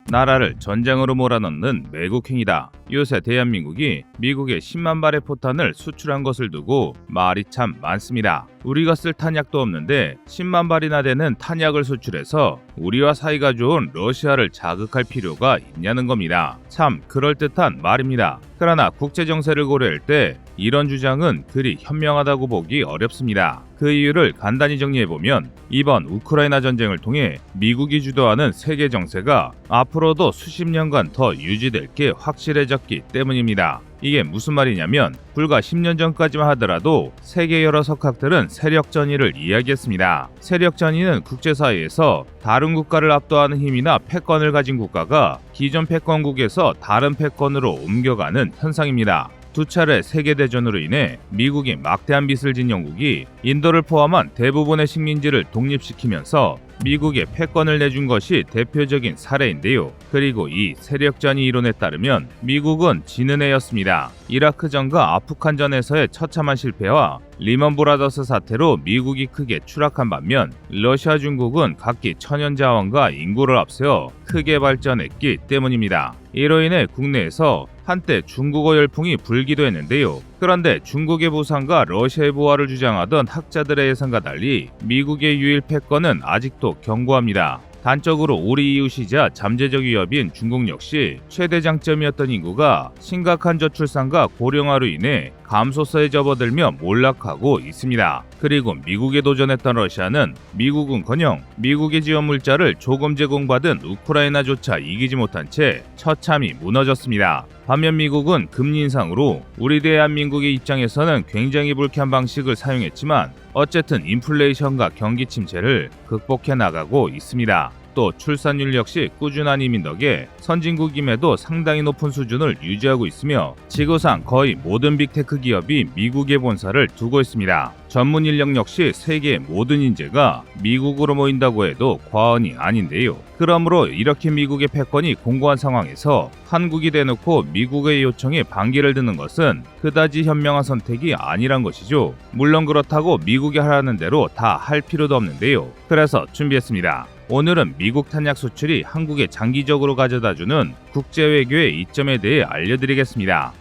나라를 전장으로 몰아넣는 매국행위다. 요새 대한민국이 미국에 10만 발의 포탄을 수출한 것을 두고 말이 참 많습니다. 우리가 쓸 탄약도 없는데 10만 발이나 되는 탄약을 수출해서 우리와 사이가 좋은 러시아를 자극할 필요가 있냐는 겁니다. 참 그럴듯한 말입니다. 그러나 국제 정세를 고려할 때 이런 주장은 그리 현명하다고 보기 어렵습니다. 그 이유를 간단히 정리해보면 이번 우크라이나 전쟁을 통해 미국이 주도하는 세계 정세가 앞으로도 수십 년간 더 유지될 게 확실해졌기 때문입니다. 이게 무슨 말이냐면 불과 10년 전까지만 하더라도 세계 여러 석학들은 세력 전의를 이야기했습니다. 세력 전의는 국제사회에서 다른 국가를 압도하는 힘이나 패권을 가진 국가가 기존 패권국에서 다른 패권으로 옮겨가는 현상입니다. 두 차례 세계대전으로 인해 미국이 막대한 빚을 진 영국이 인도를 포함한 대부분의 식민지를 독립시키면서 미국에 패권을 내준 것이 대표적인 사례인데요. 그리고 이 세력전이 이론에 따르면 미국은 지는 애였습니다. 이라크전과 아프간전에서의 처참한 실패와 리먼 브라더스 사태로 미국이 크게 추락한 반면 러시아 중국은 각기 천연자원과 인구를 앞세워 크게 발전했기 때문입니다. 이로 인해 국내에서 한때 중국어 열풍이 불기도 했는데요. 그런데 중국의 부상과 러시아의 부활을 주장하던 학자들의 예상과 달리 미국의 유일 패권은 아직도 견고합니다. 단적으로 우리 이웃이자 잠재적 위협인 중국 역시 최대 장점이었던 인구가 심각한 저출산과 고령화로 인해 감소세에 접어들며 몰락하고 있습니다. 그리고 미국에 도전했던 러시아는 미국은커녕 미국의 지원 물자를 조금 제공받은 우크라이나조차 이기지 못한 채 처참히 무너졌습니다. 반면 미국은 금리 인상으로 우리 대한민국의 입장에서는 굉장히 불쾌한 방식을 사용했지만 어쨌든 인플레이션과 경기 침체를 극복해 나가고 있습니다. 또 출산율 역시 꾸준한 이민 덕에 선진국임에도 상당히 높은 수준을 유지하고 있으며 지구상 거의 모든 빅테크 기업이 미국에 본사를 두고 있습니다. 전문 인력 역시 세계의 모든 인재가 미국으로 모인다고 해도 과언이 아닌데요. 그러므로 이렇게 미국의 패권이 공고한 상황에서 한국이 대놓고 미국의 요청에 반기를 드는 것은 그다지 현명한 선택이 아니란 것이죠. 물론 그렇다고 미국이 하라는 대로 다 할 필요도 없는데요. 그래서 준비했습니다. 오늘은 미국 탄약 수출이 한국에 장기적으로 가져다주는 국제외교의 이점에 대해 알려드리겠습니다.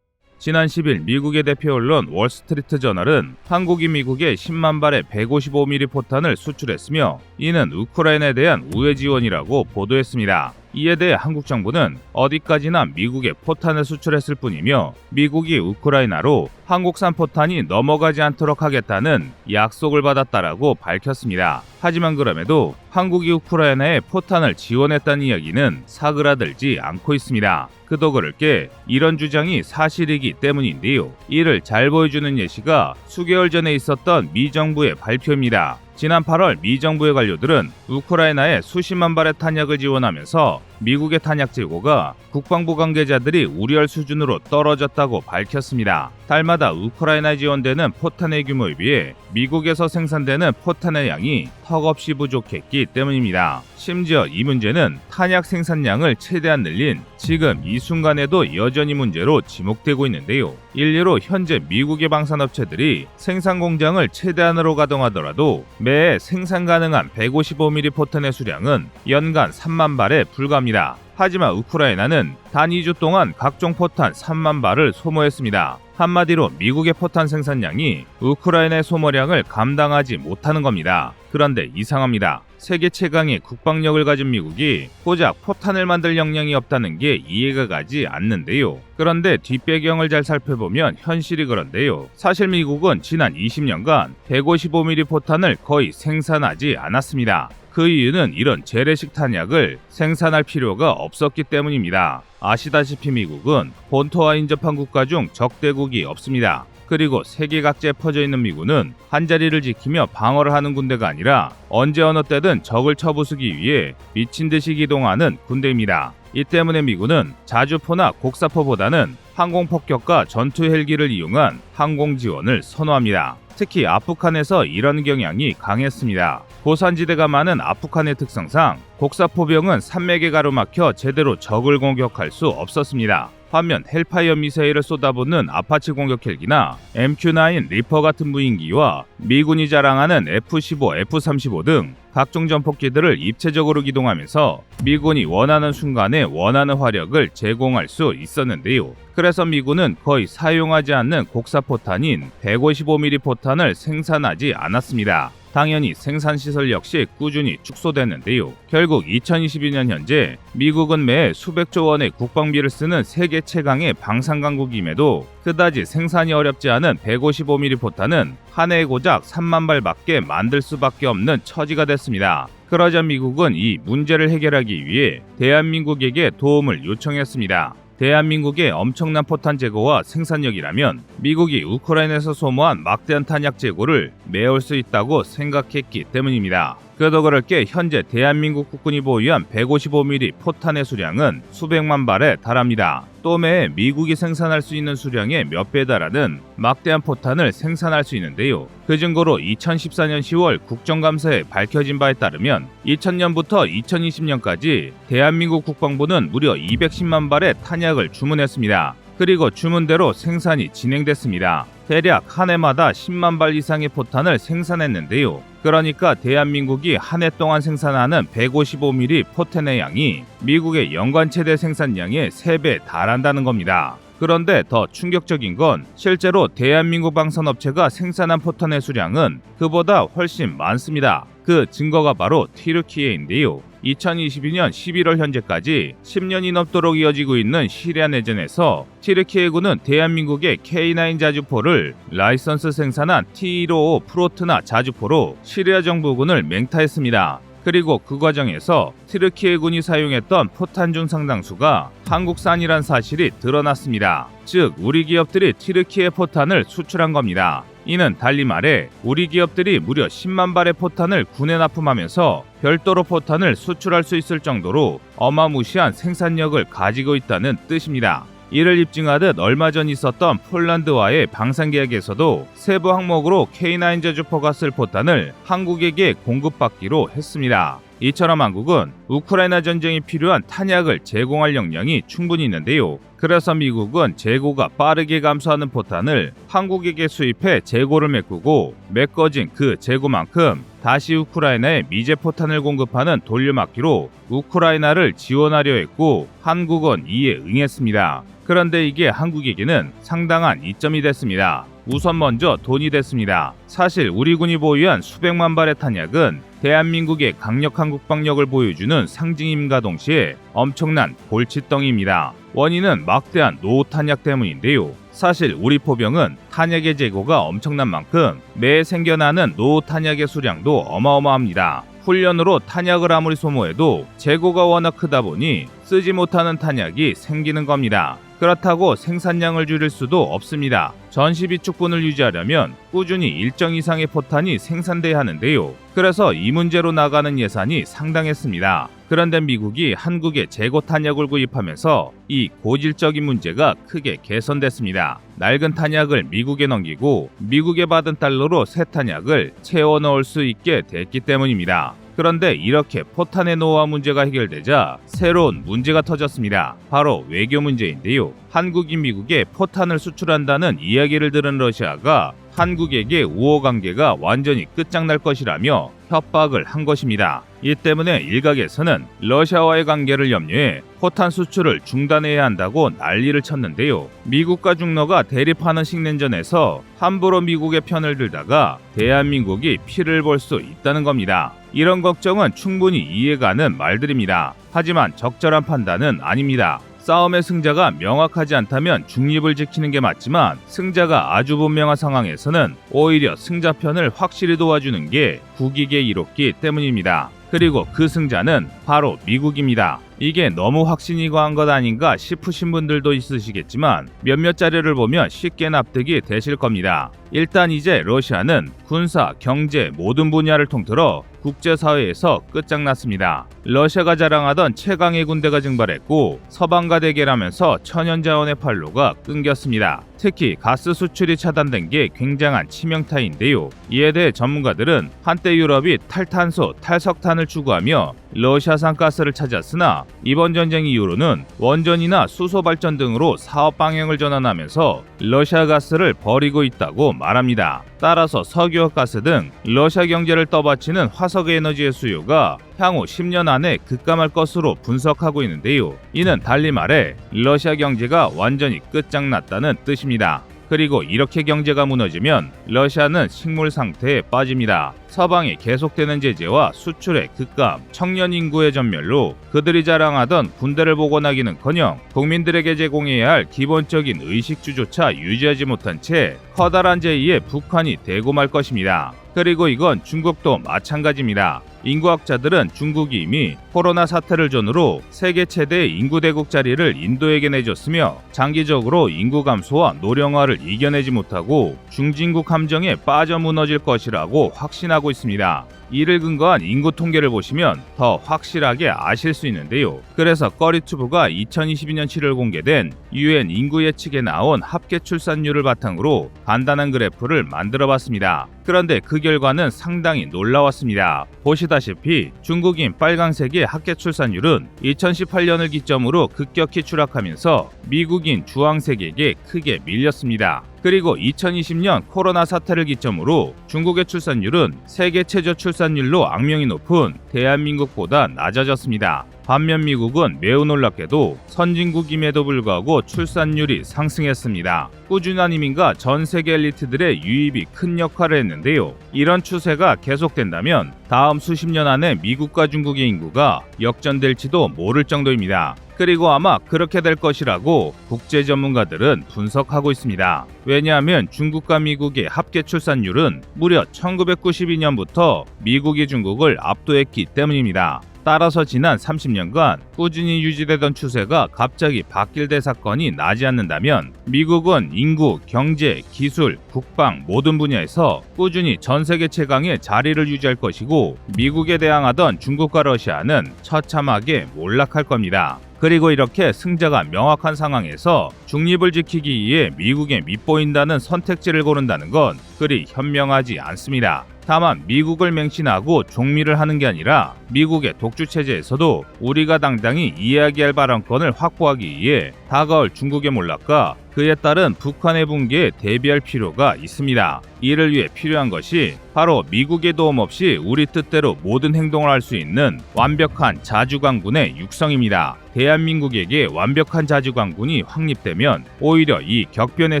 지난 10일 미국의 대표 언론 월스트리트 저널은 한국이 미국에 10만 발의 155mm 포탄을 수출했으며 이는 우크라이나에 대한 우회 지원이라고 보도했습니다. 이에 대해 한국 정부는 어디까지나 미국에 포탄을 수출했을 뿐이며 미국이 우크라이나로 한국산 포탄이 넘어가지 않도록 하겠다는 약속을 받았다라고 밝혔습니다. 하지만 그럼에도 한국이 우크라이나에 포탄을 지원했다는 이야기는 사그라들지 않고 있습니다. 그도 그럴 게 이런 주장이 사실이기 때문인데요. 이를 잘 보여주는 예시가 수개월 전에 있었던 미 정부의 발표입니다. 지난 8월 미 정부의 관료들은 우크라이나에 수십만 발의 탄약을 지원하면서 미국의 탄약 재고가 국방부 관계자들이 우려할 수준으로 떨어졌다고 밝혔습니다. 달마다 우크라이나에 지원되는 포탄의 규모에 비해 미국에서 생산되는 포탄의 양이 턱없이 부족했기 때문입니다. 심지어 이 문제는 탄약 생산량을 최대한 늘린 지금 이 순간에도 여전히 문제로 지목되고 있는데요. 일례로 현재 미국의 방산업체들이 생산 공장을 최대한으로 가동하더라도 매해 생산 가능한 155mm 포탄의 수량은 연간 3만 발에 불과합니다. 하지만 우크라이나는 단 2주 동안 각종 포탄 3만 발을 소모했습니다. 한마디로 미국의 포탄 생산량이 우크라이나의 소모량을 감당하지 못하는 겁니다. 그런데 이상합니다. 세계 최강의 국방력을 가진 미국이 고작 포탄을 만들 역량이 없다는 게 이해가 가지 않는데요. 그런데 뒷배경을 잘 살펴보면 현실이 그런데요. 사실 미국은 지난 20년간 155mm 포탄을 거의 생산하지 않았습니다. 그 이유는 이런 재래식 탄약을 생산할 필요가 없었기 때문입니다. 아시다시피 미국은 본토와 인접한 국가 중 적대국이 없습니다. 그리고 세계 각지에 퍼져 있는 미군은 한자리를 지키며 방어를 하는 군대가 아니라 언제 어느 때든 적을 쳐부수기 위해 미친 듯이 기동하는 군대입니다. 이 때문에 미군은 자주포나 곡사포보다는 항공폭격과 전투 헬기를 이용한 항공 지원을 선호합니다. 특히 아프간에서 이런 경향이 강했습니다. 고산지대가 많은 아프간의 특성상 곡사포병은 산맥에 가로막혀 제대로 적을 공격할 수 없었습니다. 반면 헬파이어 미사일을 쏟아붓는 아파치 공격 헬기나 MQ-9 리퍼 같은 무인기와 미군이 자랑하는 F-15, F-35 등 각종 전폭기들을 입체적으로 기동하면서 미군이 원하는 순간에 원하는 화력을 제공할 수 있었는데요. 그래서 미군은 거의 사용하지 않는 곡사 포탄인 155mm 포탄을 생산하지 않았습니다. 당연히 생산시설 역시 꾸준히 축소됐는데요. 결국 2022년 현재 미국은 매 수백조 원의 국방비를 쓰는 세계 최강의 방산강국임에도 그다지 생산이 어렵지 않은 155mm 포탄은 한 해에 고작 3만 발밖에 만들 수밖에 없는 처지가 됐습니다. 그러자 미국은 이 문제를 해결하기 위해 대한민국에게 도움을 요청했습니다. 대한민국의 엄청난 포탄 재고와 생산력이라면 미국이 우크라이나에서 소모한 막대한 탄약 재고를 메울 수 있다고 생각했기 때문입니다. 그도 그럴 게 현재 대한민국 국군이 보유한 155mm 포탄의 수량은 수백만 발에 달합니다. 또 매 미국이 생산할 수 있는 수량의 몇 배에 달하는 막대한 포탄을 생산할 수 있는데요. 그 증거로 2014년 10월 국정감사에 밝혀진 바에 따르면 2000년부터 2020년까지 대한민국 국방부는 무려 210만 발의 탄약을 주문했습니다. 그리고 주문대로 생산이 진행됐습니다. 대략 한 해마다 10만 발 이상의 포탄을 생산했는데요. 그러니까 대한민국이 한 해 동안 생산하는 155mm 포탄의 양이 미국의 연간 최대 생산량의 3배에 달한다는 겁니다. 그런데 더 충격적인 건 실제로 대한민국 방산업체가 생산한 포탄의 수량은 그보다 훨씬 많습니다. 그 증거가 바로 튀르키예인데요. 2022년 11월 현재까지 10년이 넘도록 이어지고 있는 시리아 내전에서 튀르키예군은 대한민국의 K9 자주포를 라이선스 생산한 T155 프로트나 자주포로 시리아 정부군을 맹타했습니다. 그리고 그 과정에서 튀르키예군이 사용했던 포탄 중 상당수가 한국산이란 사실이 드러났습니다. 즉 우리 기업들이 튀르키예 포탄을 수출한 겁니다. 이는 달리 말해 우리 기업들이 무려 10만 발의 포탄을 군에 납품하면서 별도로 포탄을 수출할 수 있을 정도로 어마무시한 생산력을 가지고 있다는 뜻입니다. 이를 입증하듯 얼마 전 있었던 폴란드와의 방산계약에서도 세부 항목으로 K9 자주포가 쓸 포탄을 한국에게 공급받기로 했습니다. 이처럼 한국은 우크라이나 전쟁이 필요한 탄약을 제공할 역량이 충분히 있는데요. 그래서 미국은 재고가 빠르게 감소하는 포탄을 한국에게 수입해 재고를 메꾸고 메꿔진 그 재고만큼 다시 우크라이나에 미제 포탄을 공급하는 돌려막기로 우크라이나를 지원하려 했고 한국은 이에 응했습니다. 그런데 이게 한국에게는 상당한 이점이 됐습니다. 우선 먼저 돈이 됐습니다. 사실 우리 군이 보유한 수백만 발의 탄약은 대한민국의 강력한 국방력을 보여주는 상징임과 동시에 엄청난 골칫덩이입니다. 원인은 막대한 노후 탄약 때문인데요. 사실 우리 포병은 탄약의 재고가 엄청난 만큼 매해 생겨나는 노후 탄약의 수량도 어마어마합니다. 훈련으로 탄약을 아무리 소모해도 재고가 워낙 크다 보니 쓰지 못하는 탄약이 생기는 겁니다. 그렇다고 생산량을 줄일 수도 없습니다. 전시 비축분을 유지하려면 꾸준히 일정 이상의 포탄이 생산돼야 하는데요. 그래서 이 문제로 나가는 예산이 상당했습니다. 그런데 미국이 한국에 재고 탄약을 구입하면서 이 고질적인 문제가 크게 개선됐습니다. 낡은 탄약을 미국에 넘기고 미국에 받은 달러로 새 탄약을 채워 넣을 수 있게 됐기 때문입니다. 그런데 이렇게 포탄의 노후화 문제가 해결되자 새로운 문제가 터졌습니다. 바로 외교 문제인데요. 한국이 미국에 포탄을 수출한다는 이야기를 들은 러시아가 한국에게 우호 관계가 완전히 끝장날 것이라며 협박을 한 것입니다. 이 때문에 일각에서는 러시아와의 관계를 염려해 포탄 수출을 중단해야 한다고 난리를 쳤는데요. 미국과 중러가 대립하는 식냉전에서 함부로 미국의 편을 들다가 대한민국이 피를 볼 수 있다는 겁니다. 이런 걱정은 충분히 이해가는 말들입니다. 하지만 적절한 판단은 아닙니다. 싸움의 승자가 명확하지 않다면 중립을 지키는 게 맞지만 승자가 아주 분명한 상황에서는 오히려 승자편을 확실히 도와주는 게 국익에 이롭기 때문입니다. 그리고 그 승자는 바로 미국입니다. 이게 너무 확신이 과한 것 아닌가 싶으신 분들도 있으시겠지만 몇몇 자료를 보면 쉽게 납득이 되실 겁니다. 일단 이제 러시아는 군사, 경제 모든 분야를 통틀어 국제사회에서 끝장났습니다. 러시아가 자랑하던 최강의 군대가 증발했고 서방과 대결하면서 천연자원의 판로가 끊겼습니다. 특히 가스 수출이 차단된 게 굉장한 치명타인데요. 이에 대해 전문가들은 한때 유럽이 탈탄소, 탈석탄을 추구하며 러시아산 가스를 찾았으나 이번 전쟁 이후로는 원전이나 수소 발전 등으로 사업 방향을 전환하면서 러시아 가스를 버리고 있다고 말합니다. 따라서 석유와 가스 등 러시아 경제를 떠받치는 화석 에너지의 수요가 향후 10년 안에 급감할 것으로 분석하고 있는데요. 이는 달리 말해 러시아 경제가 완전히 끝장났다는 뜻입니다. 그리고 이렇게 경제가 무너지면 러시아는 식물 상태에 빠집니다. 서방의 계속되는 제재와 수출의 급감, 청년 인구의 전멸로 그들이 자랑하던 군대를 복원하기는커녕 국민들에게 제공해야 할 기본적인 의식주조차 유지하지 못한 채 커다란 제2의 북한이 되고 말 것입니다. 그리고 이건 중국도 마찬가지입니다. 인구학자들은 중국이 이미 코로나 사태를 전후로 세계 최대의 인구 대국 자리를 인도에게 내줬으며 장기적으로 인구 감소와 노령화를 이겨내지 못하고 중진국 함정에 빠져 무너질 것이라고 확신하고 있습니다. 이를 근거한 인구 통계를 보시면 더 확실하게 아실 수 있는데요. 그래서 꺼리투브가 2022년 7월 공개된 UN 인구 예측에 나온 합계 출산율을 바탕으로 간단한 그래프를 만들어 봤습니다. 그런데 그 결과는 상당히 놀라웠습니다. 보시다시피 중국인 빨강색의 합계 출산율은 2018년을 기점으로 급격히 추락하면서 미국인 주황색에게 크게 밀렸습니다. 그리고 2020년 코로나 사태를 기점으로 중국의 출산율은 세계 최저 출산율로 악명이 높은 대한민국보다 낮아졌습니다. 반면 미국은 매우 놀랍게도 선진국임에도 불구하고 출산율이 상승했습니다. 꾸준한 이민과 전 세계 엘리트들의 유입이 큰 역할을 했는데요. 이런 추세가 계속된다면 다음 수십 년 안에 미국과 중국의 인구가 역전될지도 모를 정도입니다. 그리고 아마 그렇게 될 것이라고 국제 전문가들은 분석하고 있습니다. 왜냐하면 중국과 미국의 합계 출산율은 무려 1992년부터 미국이 중국을 압도했기 때문입니다. 따라서 지난 30년간 꾸준히 유지되던 추세가 갑자기 바뀔 대사건이 나지 않는다면 미국은 인구, 경제, 기술, 국방 모든 분야에서 꾸준히 전 세계 최강의 자리를 유지할 것이고 미국에 대항하던 중국과 러시아는 처참하게 몰락할 겁니다. 그리고 이렇게 승자가 명확한 상황에서 중립을 지키기 위해 미국에 밑보인다는 선택지를 고른다는 건 그리 현명하지 않습니다. 다만 미국을 맹신하고 종미를 하는 게 아니라 미국의 독주체제에서도 우리가 당당히 이야기할 발언권을 확보하기 위해 다가올 중국의 몰락과 그에 따른 북한의 붕괴에 대비할 필요가 있습니다. 이를 위해 필요한 것이 바로 미국의 도움 없이 우리 뜻대로 모든 행동을 할 수 있는 완벽한 자주강군의 육성입니다. 대한민국에게 완벽한 자주강군이 확립되면 오히려 이 격변의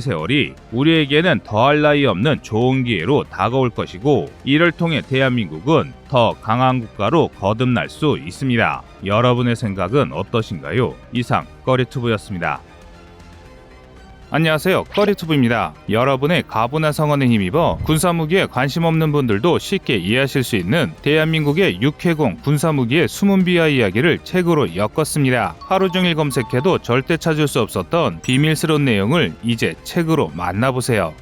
세월이 우리에게는 더할 나위 없는 좋은 기회로 다가올 것이고 이를 통해 대한민국은 더 강한 국가로 거듭날 수 있습니다. 여러분의 생각은 어떠신가요? 이상 꺼리투브였습니다. 안녕하세요, 꺼리투브입니다. 여러분의 가분한 성원에 힘입어 군사무기에 관심 없는 분들도 쉽게 이해하실 수 있는 대한민국의 육해공 군사무기의 숨은 비하 이야기를 책으로 엮었습니다. 하루 종일 검색해도 절대 찾을 수 없었던 비밀스러운 내용을 이제 책으로 만나보세요.